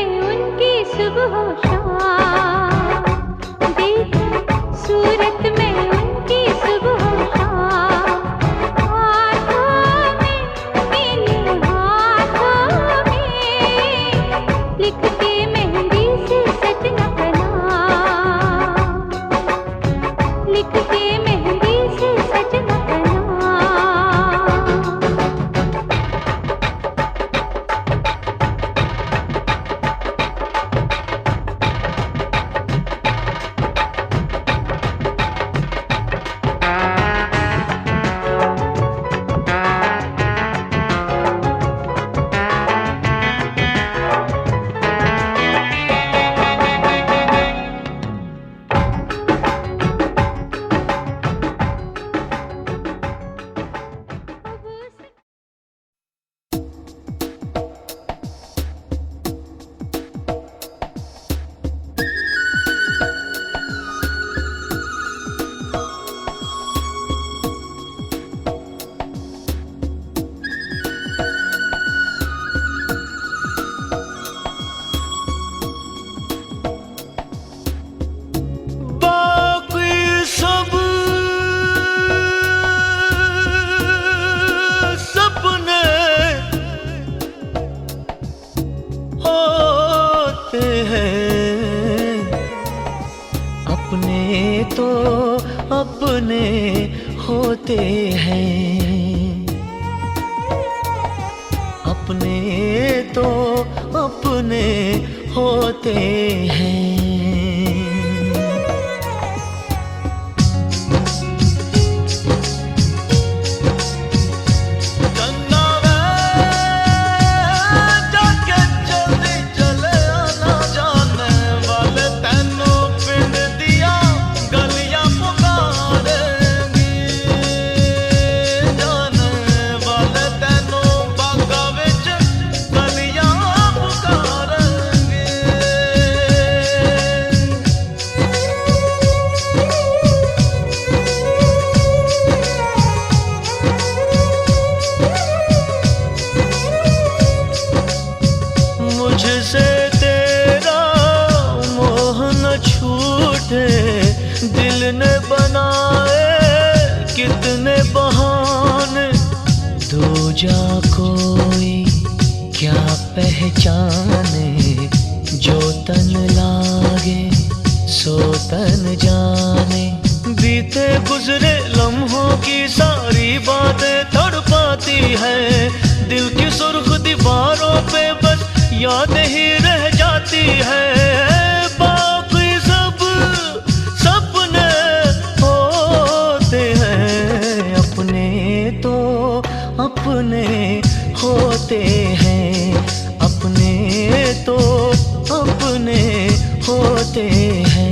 में उनकी सुबह शाम, देखी सूरत में उनकी सुबह शाम, हाथों में मेरे हाथों में लिख के मेहंदी से सजना का नाम, लिख के मेहंदी से सजना का नाम। अपने तो अपने होते हैं, अपने तो अपने होते हैं। मुझसे तेरा मोह न छूटे, दिल ने बनाए कितने बहाने, दूजा कोई क्या पहचाने, जो तन लागे सो तन जाने। बीते गुजरे लम्हों की सारी बातें तड़पाती है, दिल की सुर्ख दीवारों पे बस याद ही रह जाती है। बाकी सब सपने होते हैं, अपने तो अपने होते हैं, अपने तो अपने होते हैं।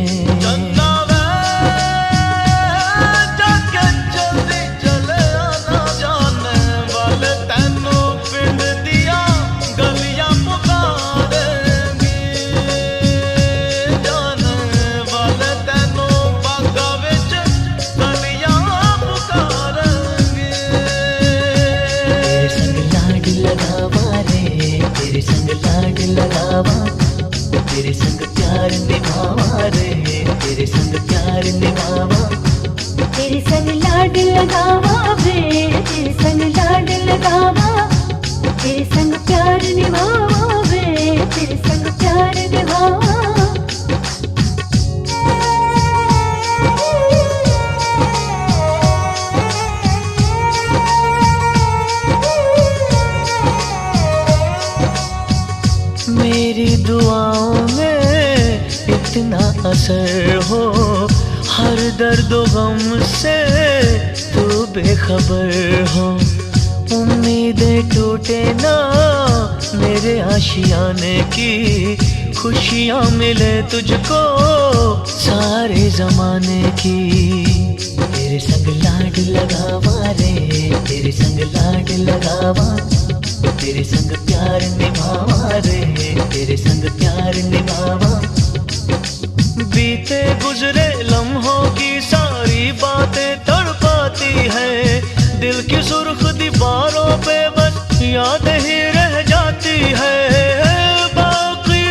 तेरे संग लाड लगावा, तेरे संग प्यार निभावा रे, तेरे संग प्यार निभावा, तेरे संग लाड लगावा वे, तेरे संग लाड लगावा, तेरे संग प्यार निभावा वे, तेरे संग प्यार निभावा। मेरी दुआओं में इतना असर हो, हर दर्द गम से तू बेखबर हो। उम्मीदें टूटे ना मेरे आशियाने की, खुशियाँ मिले तुझको सारे जमाने की। तेरे संग लाड लगावा रे, तेरे संग लाड लगावा, तेरे संग प्यार निभावा रे, तेरे संग प्यार निभावा। बीते गुजरे लम्हों की सारी बातें तड़पाती है, दिल की सुर्ख दीवारों पे बस याद ही रह जाती है। बाकी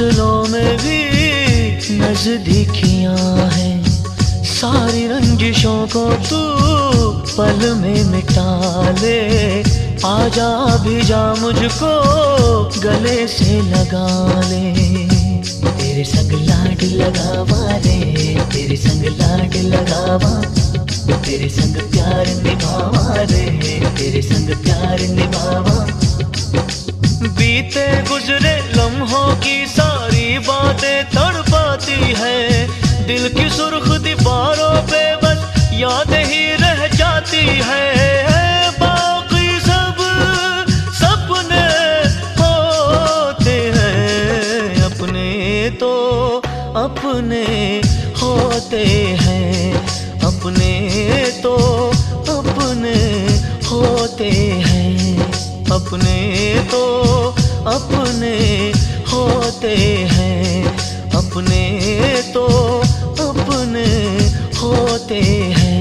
फासलों में भी नजदीकियां हैं, सारी रंजिशों को तू पल में मिटा ले। आजा भी जा मुझको गले से लगा ले, तेरे संग लाड लगावा रे, तेरे संग लाड लगावा, तेरे संग प्यार निभावा रे, तेरे संग प्यार निभावा। बीते गुजरे लम्हों की सारी बातें तड़पाती है, दिल की सुर्ख दीवारों पे बस यादें ही रह जाती है। बाकी सब सपने होते हैं, अपने तो अपने होते हैं, अपने तो अपने होते हैं, अपने तो अपने होते हैं, अपने तो अपने होते हैं।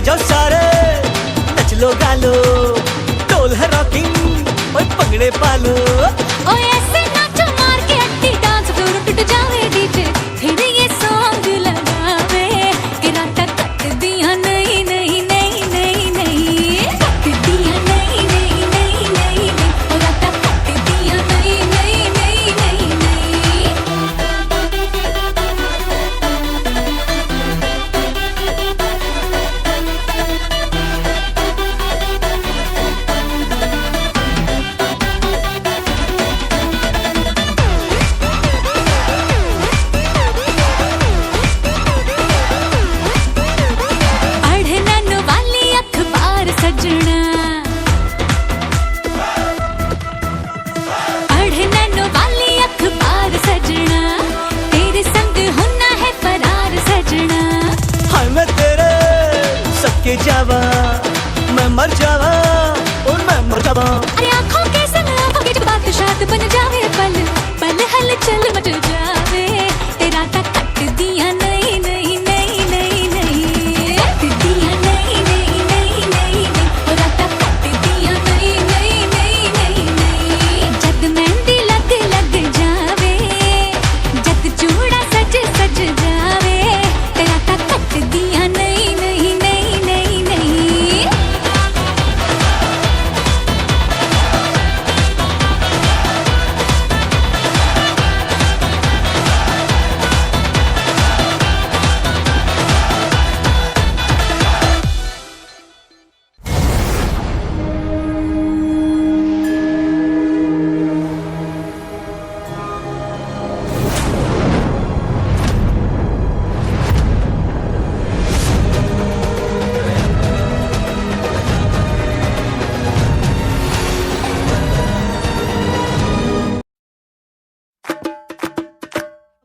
जाओ सारे नच लो गालो, ढोल है रॉकिंग और पगड़े पालो। ओ ऐसे नाचो मार के अट्टी डांस फ्लोर टूट जावे डीजे, फिर ये सॉन्ग लगावे कि रात कट दिया नहीं नहीं नहीं नहीं नहीं, कट दिया नहीं नहीं नहीं नहीं नहीं, ओ रात कट दिया नहीं नहीं नहीं नहीं नहीं। मच जावे तेरा ता कट दिया नहीं नहीं नहीं नहीं नहीं कट दिया नहीं नहीं नहीं नहीं नहीं तेरा ता कट दिया नहीं नहीं नहीं नहीं नहीं जद मेहंदी लग लग जावे जद चूड़ा सज सज जावे तेरा ता कट दिया नहीं नहीं नहीं नहीं नहीं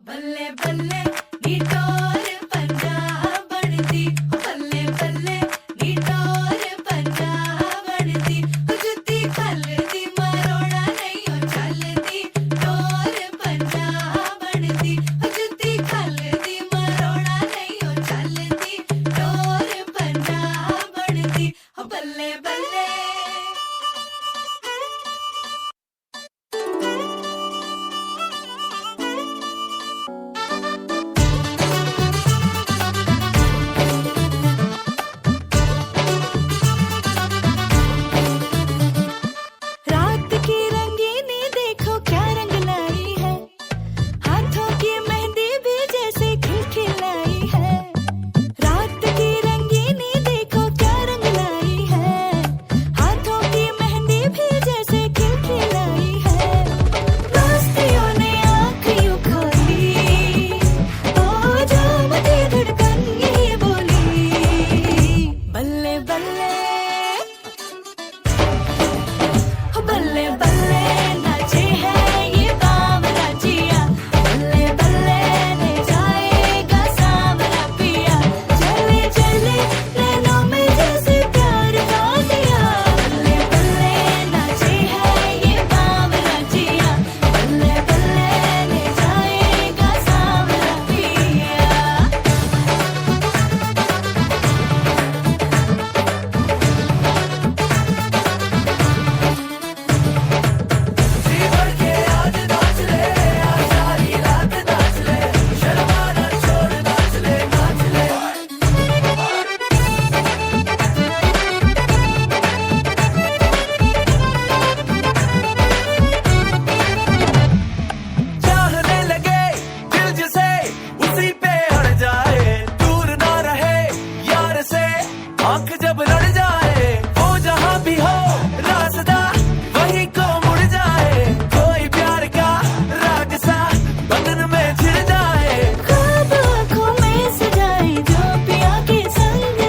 बल्ले बल्ले नी टोर पंजाब बनदी बल्ले बल्ले नी टोर पंजाब बनदी जुत्ती खलदी मरोड़ा नहीं ओ चलदी टोर पंजाब बनदी जुत्ती खलदी मरोड़ा नहीं ओ चलदी टोर पंजाब बनदी बल्ले बल्ले रात की रंगीनी देखो क्या रंग लाई है हाथों की मेहंदी भी जैसे खिलखिलाई है रात की रंगीनी देखो क्या रंग लाई है हाथों की मेहंदी भी जैसे खिलखिलाई है दोस्तियों ने आँख यूं खोली ओ जामती धड़कन ये बोली बल्ले बल्ले बल्ले बल्ले नाचे है ये बावरा जिया बल्ले बल्ले ले जाएगा सावरा पिया चले चले नैनों में जैसे प्यार का दिया बल्ले बल्ले नाचे है ये बावरा जिया बल्ले बल्ले ले जाएगा सावरा पिया चाहने लगे दिल जिसे उसी पे अड़ जाए दूर ना रहे यार से आंख जब लड़ जाए वो जहां भी हो रास्ता वही को मुड़ जाए कोई प्यार का राग सा बदन में छिड़ जाए ख्वाब आँखों में सजाए जो पिया के संग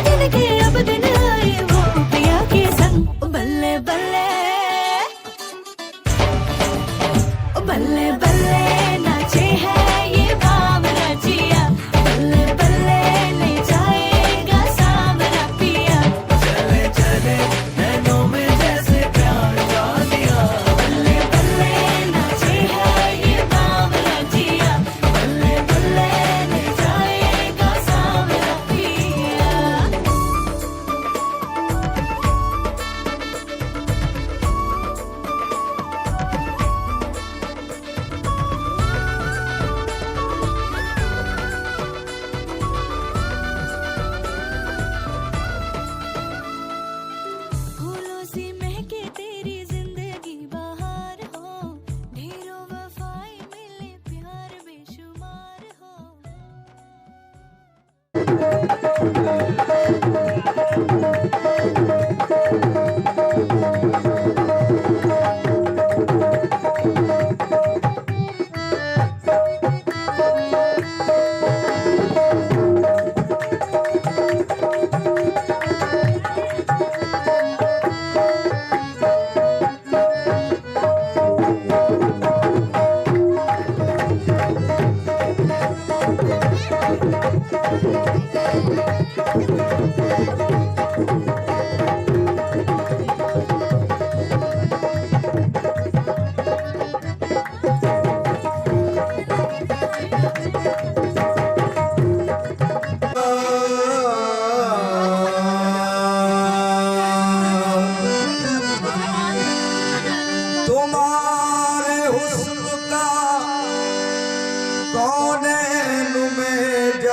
दिल के अब दिन आए वो पिया के संग बल्ले बल्ले बल्ले बल्ले नाचे है ये बावरा जिया बल्ले बल्ले ले जाएगा सावरा पिया चले चले नैनों में जैसे प्यार का दिया बल्ले बल्ले नाचे है ये बावरा जिया बल्ले बल्ले ले जाएगा सावरा पिया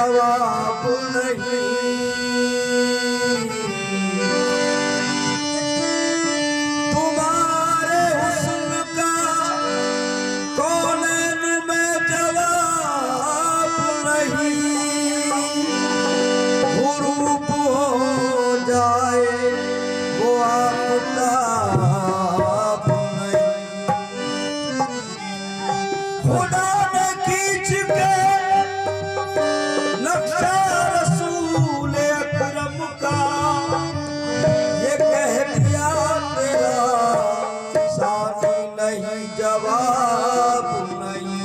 जवाब नहीं। तुम्हारे हुस्न का कौनैन में जवाब नहीं। हुरूप हो जाए वो आफताब नहीं। खुदा ने खींच के नक्शा रसूल अकरम का ये कह दिया तेरा साथी नहीं जवाब नहीं।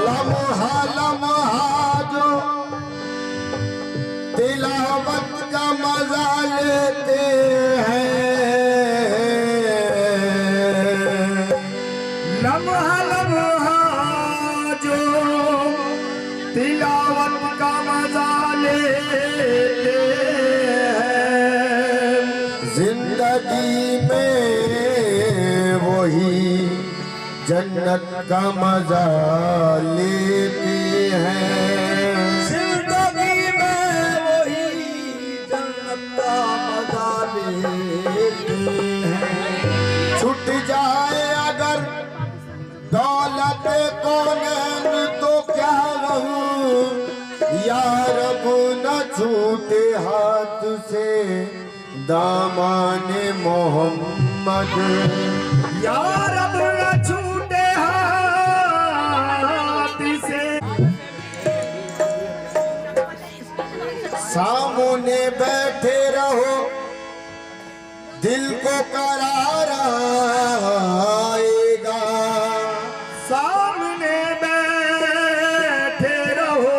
लम्हा लम्हा जो तिलावत का मजा लेते हैं। लम्हा लम्हा जो तिलावत का मजा लेते हैं। जिंदगी में वही जन्नत का मजा लेते हैं। जिंदगी में वही जन्नत का मजा लेते हैं। छूट जाए अगर दौलत कौनैन तो क्या रहूं, या रब न छूटे हाथ से दामाने मोहम्मद। या रब न छूटे हाथ से। सामने बैठे रहो दिल को करार आएगा। सामने बैठे रहो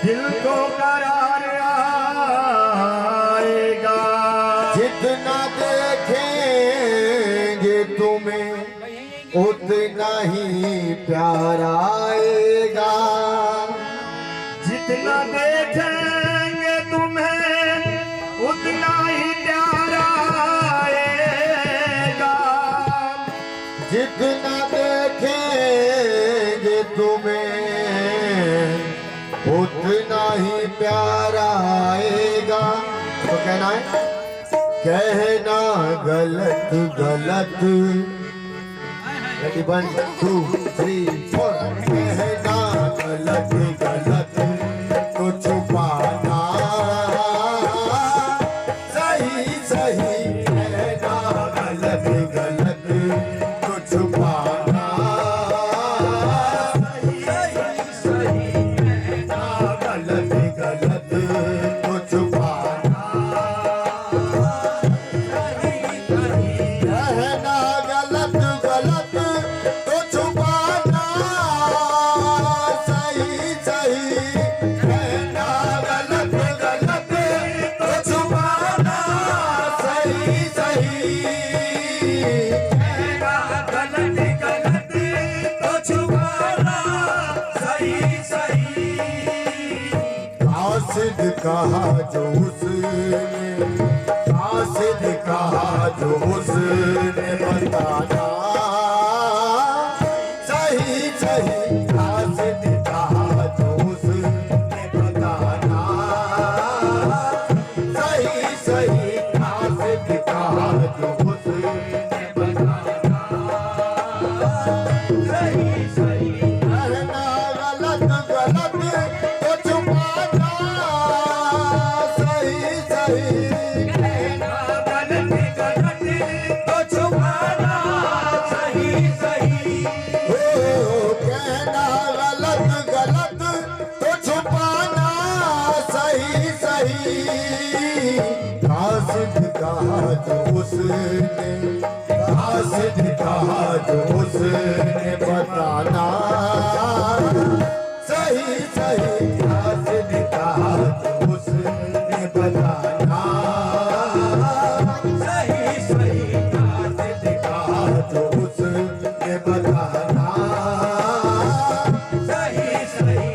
दिल को करार आएगा। जितना देखेंगे तुम्हें उतना ही प्यार आएगा। जितना देखेंगे तुम्हें उतना ही प्यार आएगा। जितना देखेंगे तुम्हें उतना ही प्यार आएगा। तो कहना है, कहना गलत गलत। रेडी 1 2 3 4। कहना गलत गलत तो छुपाना सही सही। कहना गलत गलत तो छुपाना सही सही। कहना गलत गलत तो छुपाना सही सही। कहना गलत गलत तो छुपाना सही सही। कहना गलत गलत तो छुपाना सही सही। कहना गलत गलत तो छुपाना सही सही। कासिद कहा जो उसने, कासिद कहा जो उसने बताना सही सही। कासिद कहा जो उसने बताना सही सही। कासिद कहा जो उसने बताना सही सही। कहना गलत गलत तो छुपाना सही सही। कहना गलत गलत तो छुपाना सही सही। हो कहना गलत गलत तो छुपाना सही सही। कासिद कहा जो उसने, कासिद कहा जो उसने बताना सही सही। कासिद कहा जो उसने बताना सही सही। कासिद कहा जो उसने बताना सही सही।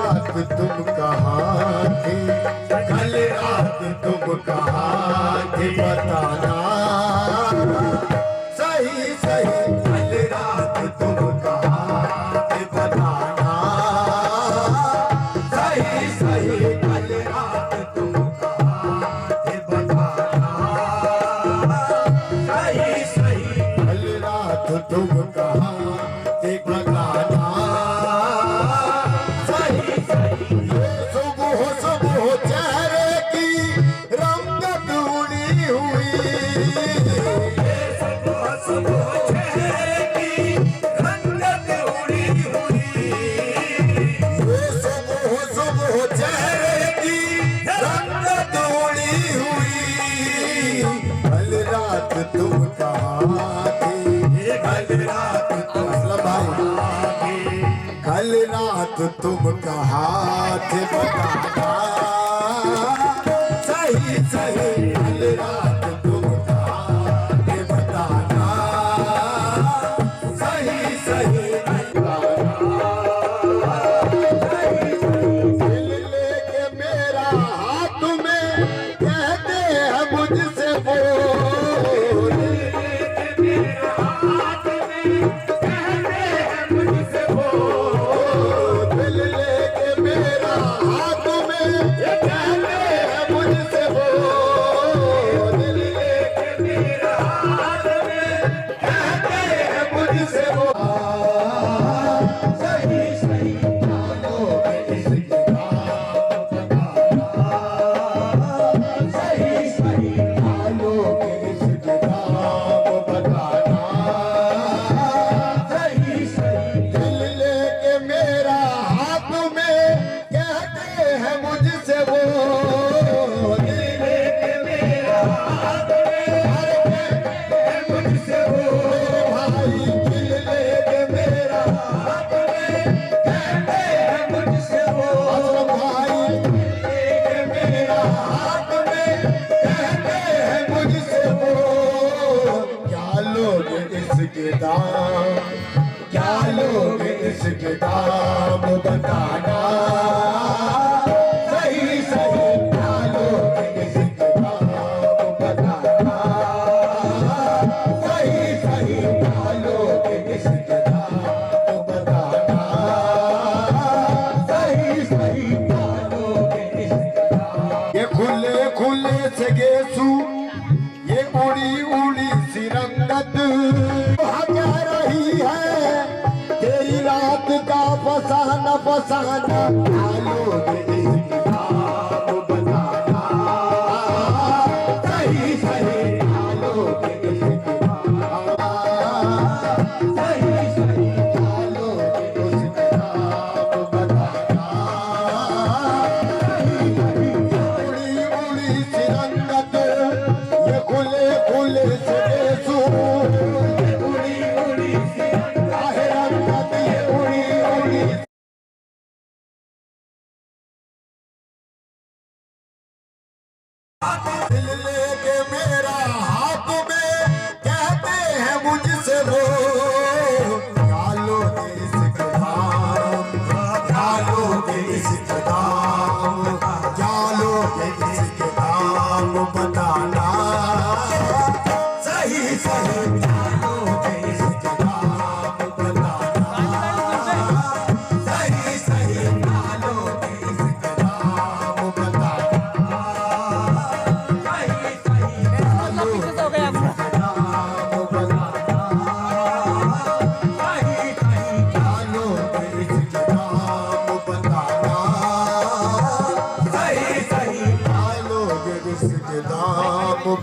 रात तुम कहाँ थे, कल रात तुम कहाँ थे बताना, सही सही कल रात तुम कहाँ थे बताना, सही सही कल रात तुम कहाँ थे बताना, सही सही कल रात तुम कहाँ थे बताना, सही सही सुबह चेहरे की रंगत उड़ी हुई, सुबह चेहरे की रंगत उड़ी हुई, सुबह चेहरे की रंगत उड़ी हुई, कल रात तुम कहाँ थे, कल रात तुम भाई, कल रात तुम कहाँ थे बताना, सही सही कल रात तुम कहाँ थे बताना, सही सही दिल लेके मेरा हाथ में कहते हैं मुझसे बोल, दिल लेके मेरा हाथ में कहते हैं मुझसे बोल, दिल लेके मेरा हाथ में कहते हैं मुझसे बोल, सही सही चालों में इसकी बात बताना, सही सही चालों में इसकी बात बताना, सही सही दिल लेके मेरा हाथ में कहते हैं मुझसे वो, दिल लेके मेरा हाथ में कहते हैं मुझसे वो, भाई दिल लेके मेरा हाथ में कहते हैं मुझसे वो, भाई दिल लेके मेरा हाथ में कहते हैं मुझसे वो, क्या लोग इसके दाम, क्या लोग इसके दाम बताना, सही सही क्या लोग इसके दाम बताना, सही सही क्या लोग इसके दाम बताना, सही सही क्या लोग इसके दाम, ये खुले खुले से गेसू, ये उड़ी उड़ी सी रंगत क्या रही है, तेरी रात का फसाना फसाना, आलो इसकी बात बताना, सही सही आलो इसकी बात, सही सही आलो इसकी बात बताना, सही सही उड़ी उड़ी सी रंगत, ये खुले खुले से गेसू, ये उड़ी उड़ी सी रंगत, ये उड़ी उड़ी दिल लेके मेरा हाथ में कहते हैं मुझसे वो, कालो इसके दाम, कालो इसके दाम, कालो इसके दाम बताना, सही सही कालो इसके दाम बताना, सही सही कालो इसके दाम बताना,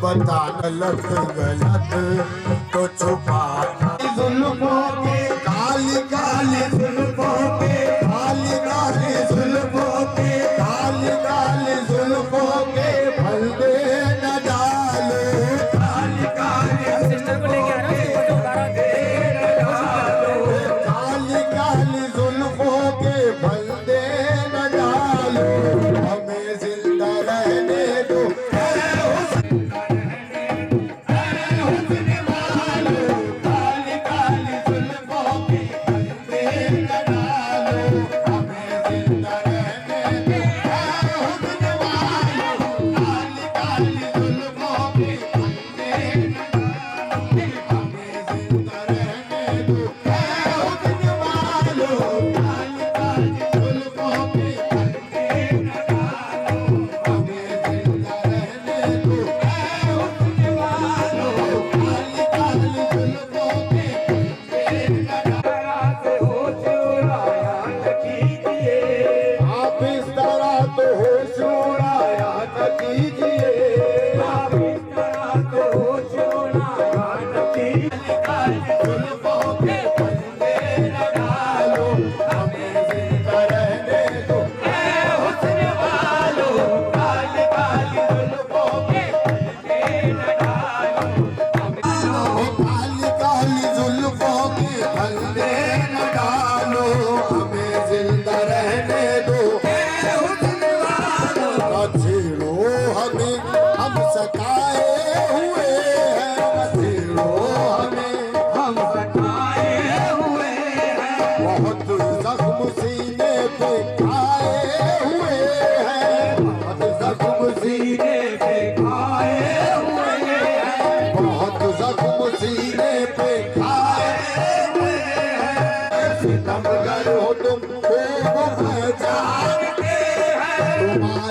बताना गलत गलत तो छुपा, जुल्फों के काली काली जुल्फों के, काली काली जुल्फों के, काली काली जुल्फों के फलदे न डालो, काली काली सिस्टर को लेके आ रहा हूँ, काली काली जुल्फों के फलदे न डालो, हमें जिंदा रहने दो, काली काली जुल्फों सलमान